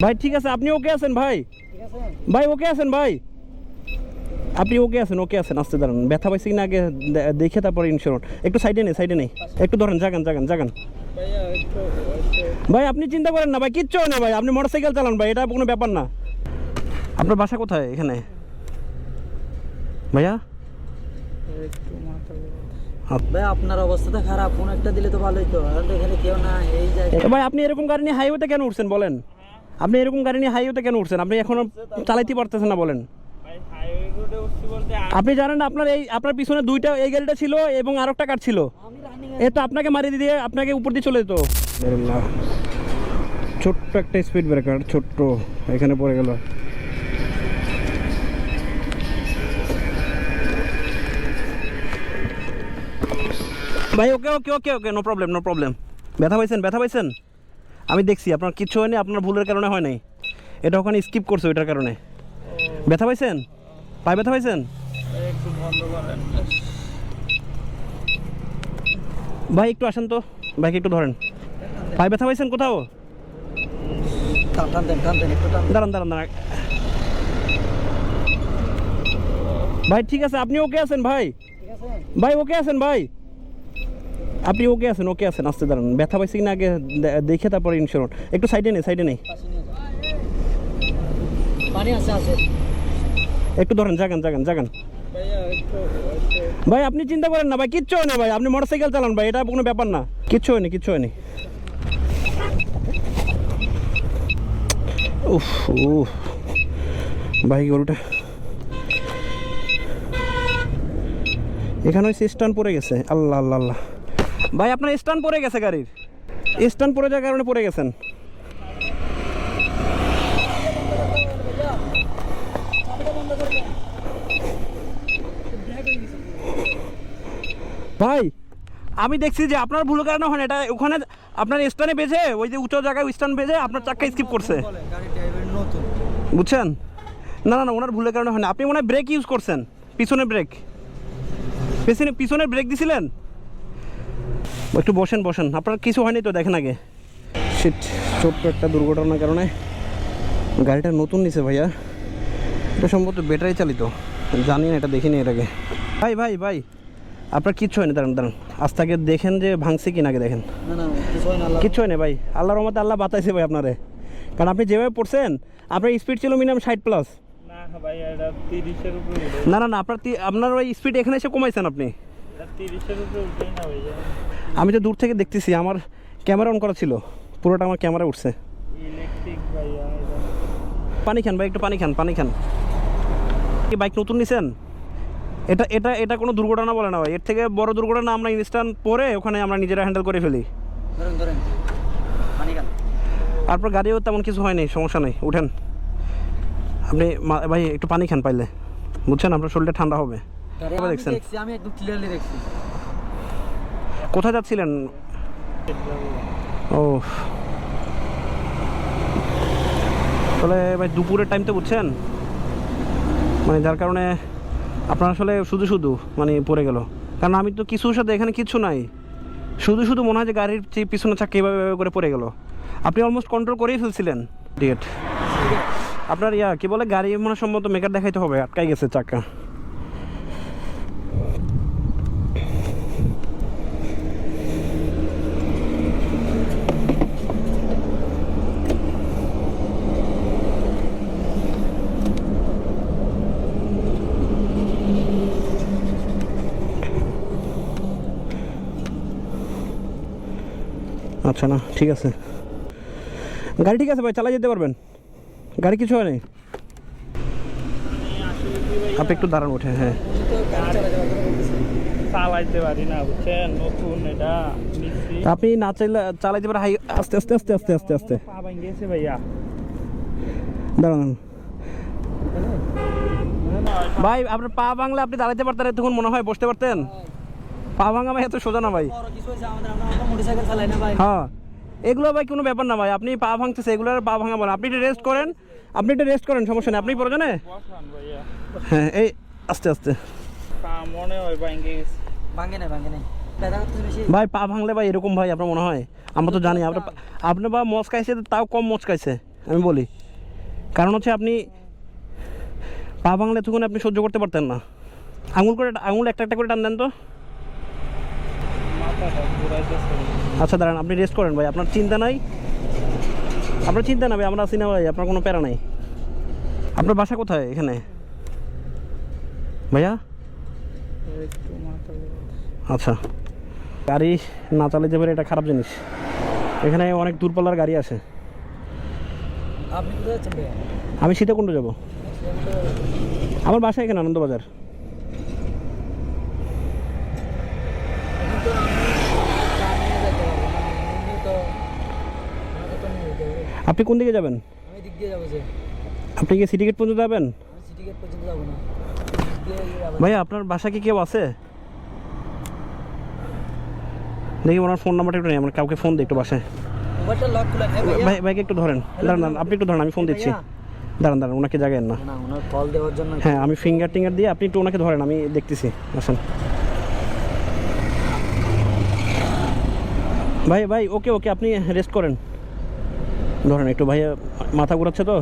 ভাই ঠিক আছে, আপনি ওকে আছেন ভাই? ভাই ওকে আছেন ভাই? আপনি ওকে আছেন আস্তে দাঁড়ান। ব্যথা পাইছি কিনা আগে দেখে তারপরে ইন্স্যুরেন্স। একটু সাইডে নেই একটু ধরেন, জাগান ভাই। আপনি চিন্তা করেন না ভাই, কিচ্ছু হয় না ভাই। আপনি মোটরসাইকেল চালান ভাই, এটা কোনো ব্যাপার না। আপনার বাসা কোথায় এখানে ভাইয়া? ভাই আপনার অবস্থাটা খারাপ, ফোন একটা দিলে তো ভালোই তো। আর এখানে কেউ না, এই জায়গায় ভাই আপনি এরকম গাড়ি নিয়ে হাইওয়েতে কেন উঠছেন বলেন? আপনি এরকম গাড়ি নিয়ে হাইওয়েতে কেন উঠছেন? আপনি এখনো চালাইতে পারতেছেন না বলেন? আপনি জানেন না আপনার পিছনে দুইটা এই গাড়িটা ছিল এবং আরেকটা কার ছিল? এ তো আপনাকে মারিয়ে দিয়ে আপনাকে উপর দিয়ে চলে যেত। ছোট্ট একটা স্পিড ব্রেকার, ছোট্ট, এখানে পড়ে গেল। ভাই ওকে ওকে ওকে ওকে, নো প্রবলেম। ব্যথা পাইছেন? আমি দেখছি আপনার কিচ্ছু হয়নি, আপনার ভুলের কারণে হয় নাই। এটা ওখানে স্কিপ করছে, ওইটার কারণে ব্যথা পাইছেন। পায়ে ব্যথা পাইছেন ভাই? একটু আসেন তো, ভাইকে একটু ধরেন। পায়ে ব্যথা পাইছেন কোথাও? দাঁড়ান ভাই ঠিক আছে, আপনি ওকে আছেন ভাই? ভাই ওকে আছেন ভাই? আপনি ওকে আছেন আস্তে দাঁড়ান। ব্যথা পাইছি কিনা আগে দেখে তারপরে ইন্স্যুরেন্স। একটু সাইডে নেই পানি আছে। একটু ধরেন, জাগান ভাই। আপনি চিন্তা করেন না ভাই, কিচ্ছু হয় না ভাই। আপনি মোটরসাইকেল চালান ভাই, এটা কোনো ব্যাপার না। কিচ্ছু হয়নি। উফ ভাই, গরুটা এখানে স্ট্যান্ড পড়ে গেছে। আল্লাহ ভাই, আপনার স্ট্যান্ড পড়ে গেছে, গাড়ির স্ট্যান্ড পড়ে যাওয়ার কারণে পড়ে গেছেন। ভাই আমি দেখছি যে আপনার ভুল কারণে হয় না, এটা ওখানে আপনার স্ট্যান্ডে বেজে, ওই যে উঁচু জায়গায় স্ট্যান্ড বেজে আপনার চাক্কা স্কিপ করছে, বুঝছেন? না ওনার ভুলের কারণে হয় না। আপনি মনে হয় ব্রেক ইউজ করছেন, পিছনের ব্রেক দিছিলেন। একটু বসেন, আপনার কিছু হয়নি তো? দেখেন আগে। শিট, ছোট্ট একটা দুর্ঘটনার কারণে গাড়িটা নতুন নিছে ভাইয়া। এটা সম্ভবত ব্যাটারি চালিত, জানি না, এটা দেখিনি এর আগে। ভাই আপনার কিচ্ছু হয়নি। দাঁড়ান আস্তে আগে দেখেন যে ভাঙছে কিনা আগে দেখেন। কিচ্ছু হয়নি ভাই, আল্লাহর রহমতে আল্লাহ বাঁচাইছে ভাই আপনারে। কারণ আপনি যেভাবে পড়ছেন, আপনার স্পিড ছিল মিনিমাম 60+। না আপনার ওই স্পিড এখানে এসে কমাইছেন আপনি। আমি তো দূর থেকে দেখতেছি, আমার ক্যামেরা অন করা ছিল, পুরোটা আমার ক্যামেরা উঠছে। পানি খান ভাই, একটু পানি খান। কি বাইক নতুন নিছেন? এটা কোনো দুর্ঘটনা বলে না ভাই। এর থেকে বড় দুর্ঘটনা আমরা ইনস্ট্যান্ট পরে ওখানে আমরা নিজেরা হ্যান্ডেল করে ফেলি। তারপর গাড়িও তেমন কিছু হয়নি, সমস্যা নেই, উঠেন আপনি। ভাই একটু পানি খান পাইলে, বুঝছেন? আপনার শরীরটা ঠান্ডা হবে। দেখছেন? আমি একদম ক্লিয়ারলি দেখছি। কোথায় যাচ্ছিলেন? ও তাহলে ভাই দুপুরের টাইম তো, বুঝছেন, মানে যার কারণে আপনার আসলে শুধু মানে পড়ে গেল। কারণ আমি তো কিছুর সাথে এখানে কিচ্ছু নাই, শুধু মনে হয় যে গাড়ির পিছনে চাকা এভাবে করে পড়ে গেল। আপনি অলমোস্ট কন্ট্রোল করেই ফেলছিলেন। ডিয়েট আপনার কি বলে, গাড়ি মনে সম্ভবত মেকার দেখাইতে হবে, আটকাই গেছে চাকা। আচ্ছা, না ঠিক আছে, গাড়ি ঠিক আছে ভাই, চালা যেতে পারবেন, গাড়ি কিছু হয়নি। আপনি একটু দাঁড়ান, উঠে। হ্যাঁ চালাইতে পারি না, বুঝছেন, নতুন এটা নিচ্ছি। আপনি না চালাইতে পারেন। হাই, আস্তে পা ভাঙিয়েছে ভাইয়া। দাঁড়ান ভাই, আপনার পা ভাঙলে আপনি দাঁড়াইতে পারতেন, তখন মনে হয় বসতে পারতেন। পা ভাঙা ভাই এত সোজা না ভাই। হ্যাঁ, এগুলো ভাই কোনো ব্যাপার না ভাই। আপনি পা ভাঙতেছে, এগুলো পা ভাঙা বলেন। আপনি একটু রেস্ট করেন, সমস্যা নেই। আপনি প্রয়োজনে হ্যাঁ, এই আস্তে মনে হয় ভাঙে নাই ভাই। পা ভাঙলে ভাই এরকম ভাই আপনার মনে হয়? আমরা তো জানি আপনার বা মচকাইছে, তাও কম মচকাইছে। আমি বলি, কারণ হচ্ছে আপনি পা ভাঙলে তখন আপনি সহ্য করতে পারতেন না। আঙুল একটা একটা করে টান দেন তো। আচ্ছা দাঁড়ান, আপনি রেস্ট করেন ভাই, আপনার চিন্তা নাই, আপনার চিন্তা না ভাই, আমরা আছি না ভাই, আপনার কোনো প্যারা নাই। আপনার বাসা কোথায় এখানে ভাইয়া? আচ্ছা, গাড়ি না চালাতে পারে এটা খারাপ জিনিস। এখানে অনেক দূরপাল্লার গাড়ি আছে। আপনি কোথায় যাচ্ছেন ভাইয়া? আমি সীতাকুণ্ড যাব। আমার বাসা এখানে আনন্দবাজার। এখন তো আমি চা নিয়ে যেতে পারবো না, এমনি তো আমাকে তো নিয়ে যেতে হবে। আপনি কোন দিকে যাবেন? আমি দিক দিয়ে যাবো যে, আপনি কি সিটি গেট পর্যন্ত যাবেন? আমি সিটি গেট পর্যন্ত যাবো না, দিক দিয়ে যাবো। ভাইয়া আপনার বাসা কি কেউ আছে? দেখি ওনার ফোন নাম্বারটা একটু নেই, আমার কাউকে ফোন দিই একটু বাসায়। মোবাইলটা লক খুলেন। এই ভাইয়া, ভাই ভাইকে একটু ধরেন, দাঁড়ান আপনি একটু ধরেন, আমি ফোন দিচ্ছি। দাঁড়ান ওনাকে জাগায়েন না। না ওনার কল দেওয়ার জন্য। হ্যাঁ, আমি ফিঙ্গার টিঙ্গার দিয়ে আপনি একটু ওনাকে ধরেন, আমি দেখতেছি। আসেন ভাই, ভাই ওকে ওকে, আপনি রেস্ট করেন, ধরেন একটু। ভাইয়া মাথা ঘুরাচ্ছে তো।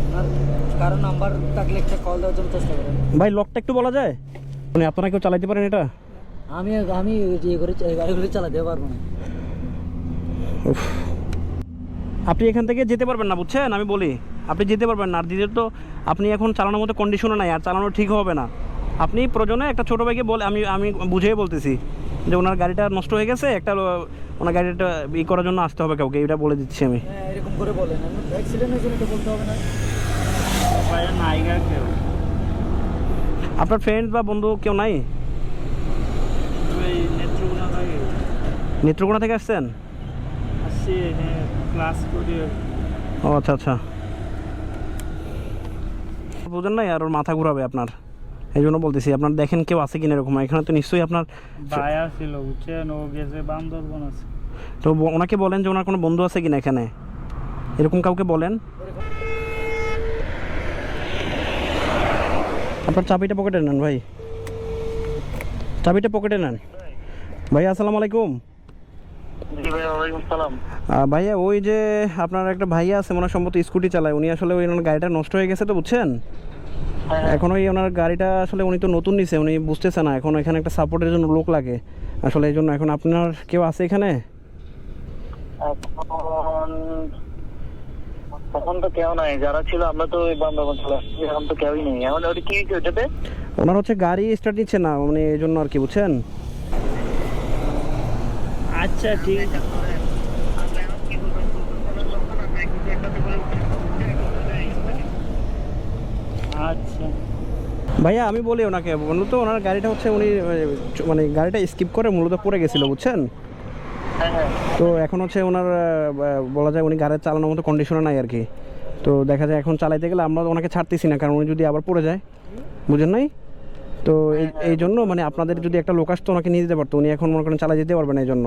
ওনার কারো নাম্বার থাকলে একটা কল দেওয়ার জন্য চেষ্টা করেন। ভাই লকটা একটু বলা যায়? মানে আপনারা কেউ চালাইতে পারেন এটা? আমি আমি ইয়ে করে গাড়িগুলো চালাতে পারবো না। উফ। আপনি এখান থেকে যেতে পারবেন না, বুঝছেন? আমি বলি আপনি যেতে পারবেন না। আর দ্বিতীয়ত তো আপনি এখন চালানোর মতো কন্ডিশনও নাই, আর চালানো ঠিক হবে না। আপনি প্রয়োজনে একটা ছোটো ভাইকে বলে, আমি বুঝিয়ে বলতেছি যে ওনার গাড়িটা নষ্ট হয়ে গেছে, একটা ওনার গাড়িটা করার জন্য আসতে হবে কাউকে, এটা বলে দিচ্ছি আমি। হ্যাঁ এরকম করে বলেন, অ্যাক্সিডেন্ট হয়েছে এটা বলতে হবে না। আপনার ফ্রেন্ড বা বন্ধু কেউ নাই? নেত্রকোনা থেকে আসছেন? ও আচ্ছা আচ্ছা, বুঝেন নাই, আর ওর মাথা ঘুরাবে আপনার, এই জন্য বলতেছি আপনার দেখেন কেউ আছে কিনা এরকম। এখানে তো নিশ্চয়ই আপনার ভাইয়া ছিল, বুঝছেন, ও গেছে বান্দরবন আছে। তো ওনাকে বলেন যে ওনার কোনো বন্ধু আছে কিনা এখানে, এরকম কাউকে বলেন। আপনার চাবিটা পকেটে নেন ভাই, চাবিটা পকেটে নেন। ভাইয়া আসসালামু আলাইকুম। জি ভাই, ওয়ালাইকুম সালাম। ভাইয়া ওই যে আপনার একটা ভাইয়া আছে, ওনার সম্ভবত স্কুটি চালায়, উনি আসলে ওই ওনার গাড়িটা নষ্ট হয়ে গেছে তো, বুঝছেন। এখন ওই ওনার গাড়িটা আসলে উনি তো নতুন নিছে, উনি বুঝতেছে না, এখন এখানে একটা সাপোর্টের জন্য লোক লাগে আসলে, এই জন্য। এখন আপনার কেউ আছে এখানে? তখন তো কেউ নাই, যারা ছিল আমরা তো ওই বান্দরবন চলে আসছি, এখন তো কেউই নেই। এখন ওটা কি হয়েছে ওটাতে? ওনার হচ্ছে গাড়ি স্টার্ট নিচ্ছে না, মানে এই জন্য আর কি, বুঝছেন। আচ্ছা ঠিক আছে। আচ্ছা ভাইয়া আমি বলি ওনাকে, মূলত ওনার গাড়িটা হচ্ছে উনি মানে গাড়িটা স্কিপ করে মূলত পড়ে গেছিল, বুঝছেন। হ্যাঁ হ্যাঁ। তো এখন হচ্ছে ওনার বলা যায় উনি গাড়ি চালানোর মতো কন্ডিশনে নাই আর কি। তো দেখা যায় এখন চালাইতে গেলে আমরা ওনাকে ছাড়তেছি না, কারণ উনি যদি আবার পড়ে যায়, বুঝেন নাই। তো এই জন্য মানে আপনাদের যদি একটা লোক আসতো ওনাকে নিয়ে যেতে পারতো, উনি এখন মনে করেন চালাই যেতে পারবেন এই জন্য।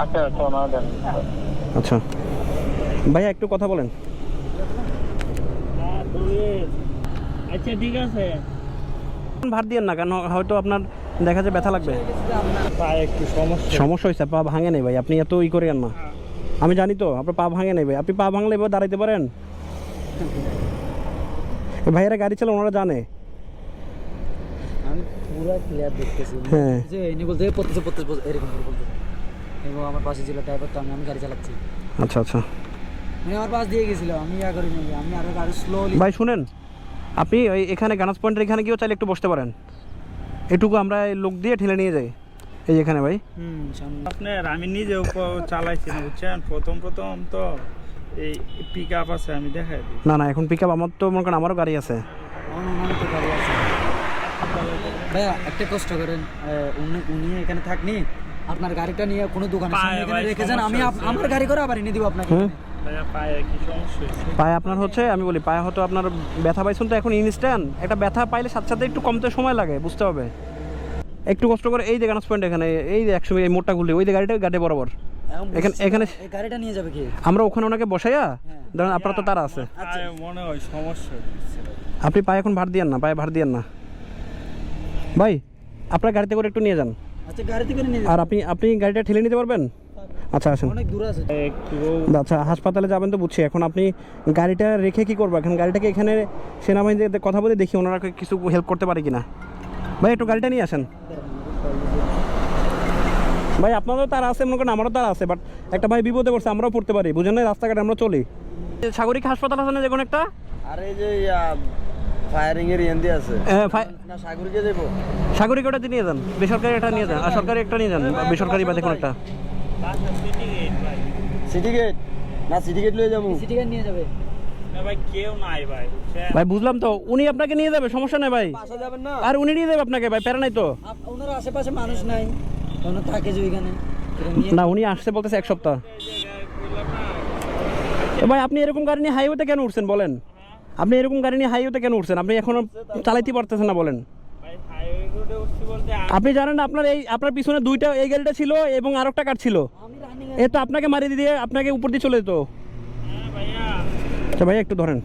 আচ্ছা আচ্ছা, না জানি। আচ্ছা ভাইয়া একটু কথা বলেন। আচ্ছা ঠিক আছে। ভার দিয়েন না, কারণ হয়তো আপনার দেখা যায় ব্যথা লাগবে। পায়ে একটু সমস্যা। সমস্যা হয়েছে, পা ভাঙে নেই ভাই, আপনি এত করেন না। আমি জানি তো আপনার পা ভাঙে নেই ভাই, আপনি পা ভাঙলে এবার দাঁড়াইতে পারেন। ভাইয়েরা গাড়ি চালা ওনারা জানে। আমি পুরো ক্লিয়ার দেখতেছি। হ্যাঁ। যে এনি বলতে পড়তেছে এরকম করে বলতে। এবং আমার পাশে ছিল ড্রাইভার, তো আমি গাড়ি চালাচ্ছি। আচ্ছা আচ্ছা আমি আমার পাশ দিয়ে গেছিল, আমি ইয়া করি নাই, আমি আরো গাড়ি স্লোলি। ভাই শুনেন, আপনি ওই এখানে গানাস পয়েন্টের এখানে গিয়েও চাইলে একটু বসতে পারেন, এটুকু আমরা এই লোক দিয়ে ঠেলে নিয়ে যাই এই এখানে ভাই। আপনার আমি নিজেও চালাইছি না, বুঝছেন, প্রথম তো এই পিক আপ আছে, আমি দেখাই দিই। না না, এখন পিক আপ আমার তো মনে করেন আমারও গাড়ি আছে। আমার তো গাড়ি আছে ভাইয়া, একটা কষ্ট করেন, উনি এখানে থাকনি, আপনার গাড়িটা নিয়ে কোনো দোকানে এখানে রেখে যান, আমি আমার গাড়ি করে আবার এনে দিব আপনাকে। ভাইয়া পায়ে কি সমস্যা হয়েছে? পায়ে আপনার হচ্ছে, আমি বলি পায়ে হয়তো আপনার ব্যথা পাইছেন তো, এখন ইনস্ট্যান্ট একটা ব্যথা পাইলে সাথে সাথে একটু কমতে সময় লাগে, বুঝতে হবে। একটু কষ্ট করে এই যে গানাস পয়েন্ট এখানে, এই যে 100 এই মোটটা ঘুরলে ওই যে গাড়িটা গাড়ি বরাবর এখানে এই গাড়িটা নিয়ে যাবে কি? আমরা ওখানে ওনাকে বসাইয়া ধরেন, আপনার তো তারা আছে, পায়ে মনে হয় সমস্যা হয়েছে। আপনি পায়ে এখন ভার দিয়েন না, পায়ে ভার দিয়েন না ভাই, আপনার গাড়িতে করে একটু নিয়ে যান। আচ্ছা গাড়িতে করে নিয়ে আর আপনি গাড়িটা ঠেলে নিতে পারবেন? আচ্ছা আসেন। অনেক দূর আছে। একটু আচ্ছা হাসপাতালে যাবেন তো বুঝছি, এখন আপনি গাড়িটা রেখে কি করবো? এখন গাড়িটাকে এখানে সেনাবাহিনীতে কথা বলে দেখি ওনারা কিছু হেল্প করতে পারে কিনা। ভাই একটু গাড়িটা নিয়ে আসেন ভাই। আপনারও তার আছে মনে করেন, আমারও তার আছে, বাট একটা ভাই বিপদে পড়ছে, আমরাও পড়তে পারি, বুঝেন না? রাস্তাঘাটে আমরা চলি। সাগরিক হাসপাতাল আছে না যে কোনো একটা? আরে এই যে ফায়ারিং এর ইয়ান্দি আছে না, সাগরকে দেবো। সাগরিক ওটা নিয়ে যান, বেসরকারি এটা নিয়ে যান, আর সরকারি একটা নিয়ে যান, বেসরকারি বা দেখুন একটা। সিটি গেট না, সিটি গেট লয়ে যাবো। সিটি গাড়ি নিয়ে যাবে। না ভাই কেউ নাই ভাই, বুঝছেন? ভাই বুঝলাম তো, উনি আপনাকে নিয়ে যাবে, সমস্যা নেই ভাই। বাসা যাবেন না? আর উনি নিয়ে যাবে আপনাকে ভাই, প্যারা নাই তো। ওনার আশেপাশে মানুষ নাই, ওনার থাকে যে ওইখানে না উনি আসছে বলতেছে 1 সপ্তাহ। ভাই আপনি এরকম গাড়ি নিয়ে হাইওয়েতে কেন উঠছেন বলেন? আপনি এরকম গাড়ি নিয়ে হাইওয়েতে কেন উঠছেন? আপনি এখনো চালাইতে পারতেছেন না বলেন? ভাই হাইওয়ে রোডে উঠছি বলতে আপনি জানেন না আপনার পিছনে দুইটা এই গাড়িটা ছিল এবং আরেকটা কার ছিল, আমি রানিং এ তো আপনাকে মারিয়ে দিয়ে আপনাকে উপর দিয়ে চলে যেত। হ্যাঁ ভাইয়া আচ্ছা ভাই একটু ধরেন।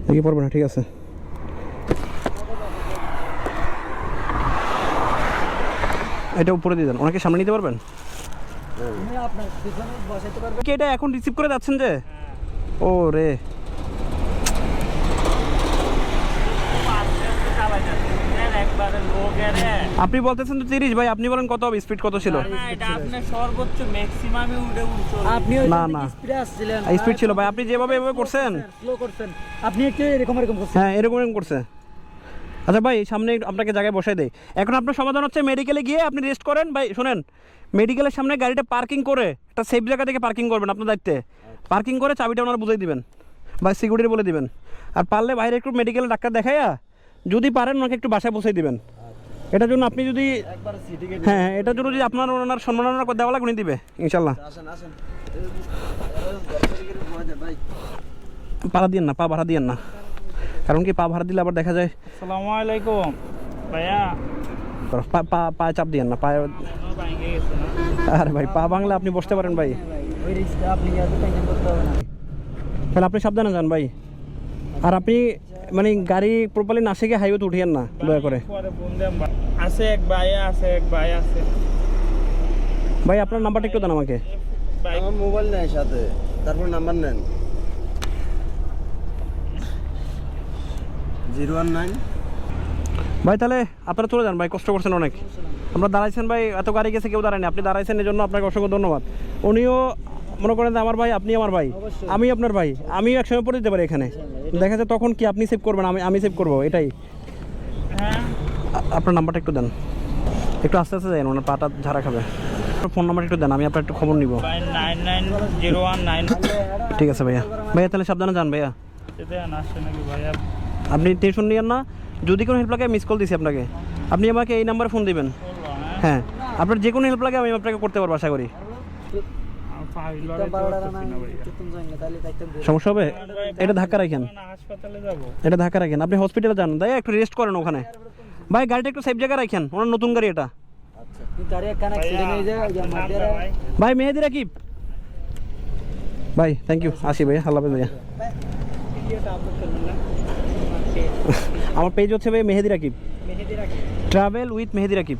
দেখি পড়বে না, ঠিক আছে। এটা উপরে দিয়ে দেন, ওনাকে সামনে নিতে পারবেন? আমি আপনার পিছনে বসাইতে পারবো। কি এটা এখন রিসিভ করে যাচ্ছেন যে? ও রে, আপনি বলতেছেন তো 30 ভাই, আপনি বলেন কত হবে, স্পিড কত ছিল? সর্বোচ্চ ম্যাক্সিমামে উঠে উঠছো। আপনি না, না। স্পিডে আসছিলেন, স্পিড ছিল ভাই, আপনি যেভাবে এভাবে করছেন। স্লো করছেন আপনি, একটু এরকম করছেন। হ্যাঁ এরকম করছে। আচ্ছা ভাই সামনে আপনাকে জায়গায় বসাই দেয়। এখন আপনার সমাধান হচ্ছে মেডিকেলে গিয়ে আপনি রেস্ট করেন। ভাই শোনেন, মেডিকেলের সামনে গাড়িটা পার্কিং করে একটা সেফ জায়গা থেকে পার্কিং করবেন আপনার দায়িত্বে। পার্কিং করে চাবিটা ওনারা বুঝিয়ে দিবেন বা সিকিউরিটি বলে দিবেন। আর পারলে বাইরে একটু মেডিকেলে ডাক্তার দেখাইয়া যদি পারেন ওনাকে একটু বাসায় পৌঁছে দিবেন। এটার জন্য আপনি যদি একবার সিটি গেট। হ্যাঁ এটার জন্য যদি আপনার ওনার সম্মাননা দেওয়া লাগবে উনি দিবে ইনশাল্লাহ। আসেন আসেন ভাই। পাড়া দিয়েন না, পা ভাড়া দিয়েন না, কারণ কি পা ভাড়া দিলে আবার দেখা যায়। আসসালামু আলাইকুম ভাইয়া। পায়ে চাপ দিয়েন না, পায়ে। ভাঙে গেছে না? আরে ভাই পা ভাঙলে আপনি বসতে পারেন ভাই, ওই রিস্কটা আপনি এত টেনশন করতে হবে না। তাহলে আপনি সাবধানে যান ভাই। আর আপনি মানে গাড়ি প্রপারলি না শিখে হাইওয়েতে উঠিয়েন না দয়া করে। পরে ফোন দেন ভাই। আছে এক ভাই আছে, এক ভাই আছে ভাই আপনার নাম্বারটা একটু দেন আমাকে। ভাই। আমার মোবাইল নেই সাথে, তারপর নাম্বার নেন। 019। ভাই তাহলে আপনারা চলে যান ভাই, কষ্ট করছেন অনেক। আমরা দাঁড়াইছেন ভাই, এত গাড়ি গেছে কেউ দাঁড়ায়নি, আপনি দাঁড়াইছেন এই জন্য আপনাকে অসংখ্য ধন্যবাদ। উনিও মনে করেন যে আমার ভাই, আপনি আমার ভাই, অবশ্যই। আমি আপনার ভাই, আমিও একসময় পড়ে দিতে পারি এখানে। দেখা যায় তখন কি আপনি সেভ করবেন, আমি সেভ করবো, এটাই। হ্যাঁ আপনার নাম্বারটা একটু দেন, একটু আস্তে আস্তে যান, ওনার পাটা ঝাড়া খাবে। ফোন নাম্বার একটু দেন, আমি আপনার একটু খবর নিব। ভাই 99019 ঠিক আছে ভাইয়া। ভাইয়া তাহলে সাবধানে যান ভাইয়া। এতে আসে নাকি ভাইয়া? আপনি টেনশন নিয়েন না, যদি কোনো হেল্প লাগে মিস কল দিছি আপনাকে, আপনি আমাকে এই নাম্বারে ফোন দিবেন। হ্যাঁ আপনার যে কোনো হেল্প লাগে আমি আপনাকে করতে পারবো আশা করি। সমস্যা হবে? এটা ধাক্কা রাখেন, হাসপাতালে যাবো। এটা ধাক্কা রাখেন, আপনি হসপিটালে যান, তাই একটু রেস্ট করেন ওখানে। ভাই গাড়িটা একটু সেফ জায়গায় রাখেন, ওনার নতুন গাড়ি এটা। গাড়ি একটা অ্যাক্সিডেন্ট হয়ে যায় ভাই মেহেদি রাকিব ভাই, থ্যাংক ইউ, আসি ভাইয়া, আল্লাহ হাফেজ ভাইয়া। আমার পেজ হচ্ছে ভাই মেহেদি রাকিব, ট্রাভেল উইথ মেহেদি রাকিব।